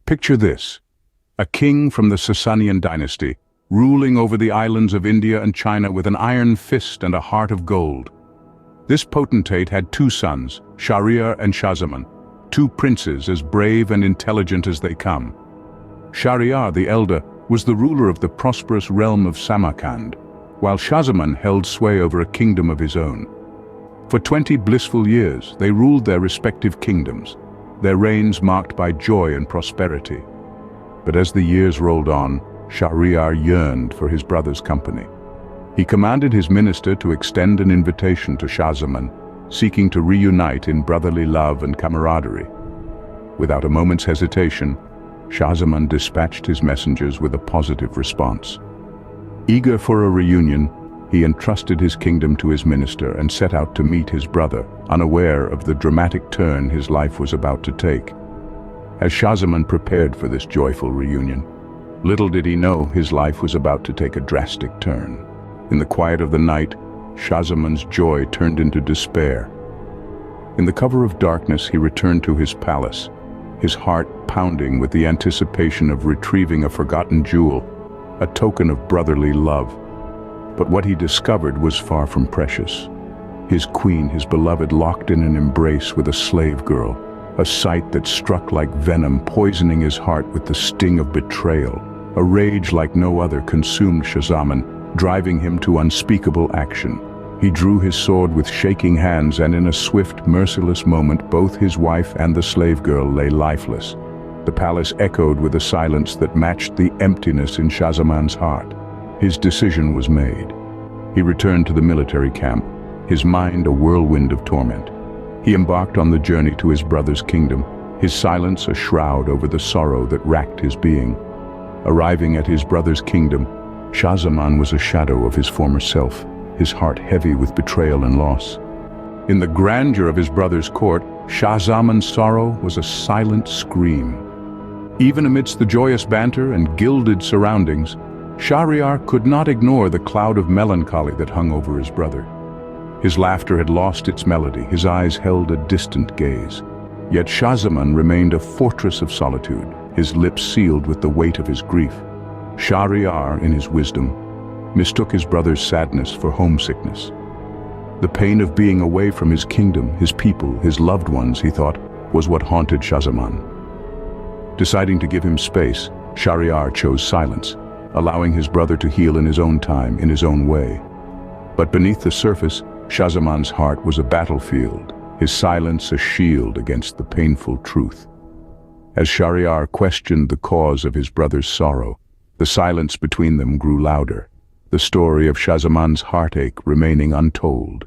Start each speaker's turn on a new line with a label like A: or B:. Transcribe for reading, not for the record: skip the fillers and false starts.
A: Picture this: a king from the Sasanian dynasty, ruling over the islands of India and China with an iron fist and a heart of gold. This potentate had two sons, Shahriar and Shahzaman, two princes as brave and intelligent as they come. Shahriar, the elder, was the ruler of the prosperous realm of Samarkand, while Shahzaman held sway over a kingdom of his own. For 20 blissful years, they ruled their respective kingdoms, their reigns marked by joy and prosperity. But as the years rolled on, Shahriar yearned for his brother's company. He commanded his minister to extend an invitation to Shahzaman, seeking to reunite in brotherly love and camaraderie. Without a moment's hesitation, Shahzaman dispatched his messengers with a positive response. Eager for a reunion, he entrusted his kingdom to his minister and set out to meet his brother, unaware of the dramatic turn his life was about to take. As Shahzaman prepared for this joyful reunion, little did he know his life was about to take a drastic turn. In the quiet of the night, Shahzaman's joy turned into despair. In the cover of darkness, he returned to his palace, his heart pounding with the anticipation of retrieving a forgotten jewel, a token of brotherly love. But what he discovered was far from precious. His queen, his beloved, locked in an embrace with a slave girl, a sight that struck like venom, poisoning his heart with the sting of betrayal. A rage like no other consumed Shahzaman, driving him to unspeakable action. He drew his sword with shaking hands, and in a swift, merciless moment, both his wife and the slave girl lay lifeless. The palace echoed with a silence that matched the emptiness in Shahzaman's heart. His decision was made. He returned to the military camp, his mind a whirlwind of torment. He embarked on the journey to his brother's kingdom, his silence a shroud over the sorrow that racked his being. Arriving at his brother's kingdom, Shahzaman was a shadow of his former self, his heart heavy with betrayal and loss. In the grandeur of his brother's court, Shahzaman's sorrow was a silent scream. Even amidst the joyous banter and gilded surroundings, Shahriar could not ignore the cloud of melancholy that hung over his brother. His laughter had lost its melody, his eyes held a distant gaze. Yet Shahzaman remained a fortress of solitude, his lips sealed with the weight of his grief. Shahriar, in his wisdom, mistook his brother's sadness for homesickness. The pain of being away from his kingdom, his people, his loved ones, he thought, was what haunted Shahzaman. Deciding to give him space, Shahriar chose silence, allowing his brother to heal in his own time, in his own way. But beneath the surface, Shahzaman's heart was a battlefield, his silence a shield against the painful truth. As Shahriar questioned the cause of his brother's sorrow, the silence between them grew louder, the story of Shahzaman's heartache remaining untold.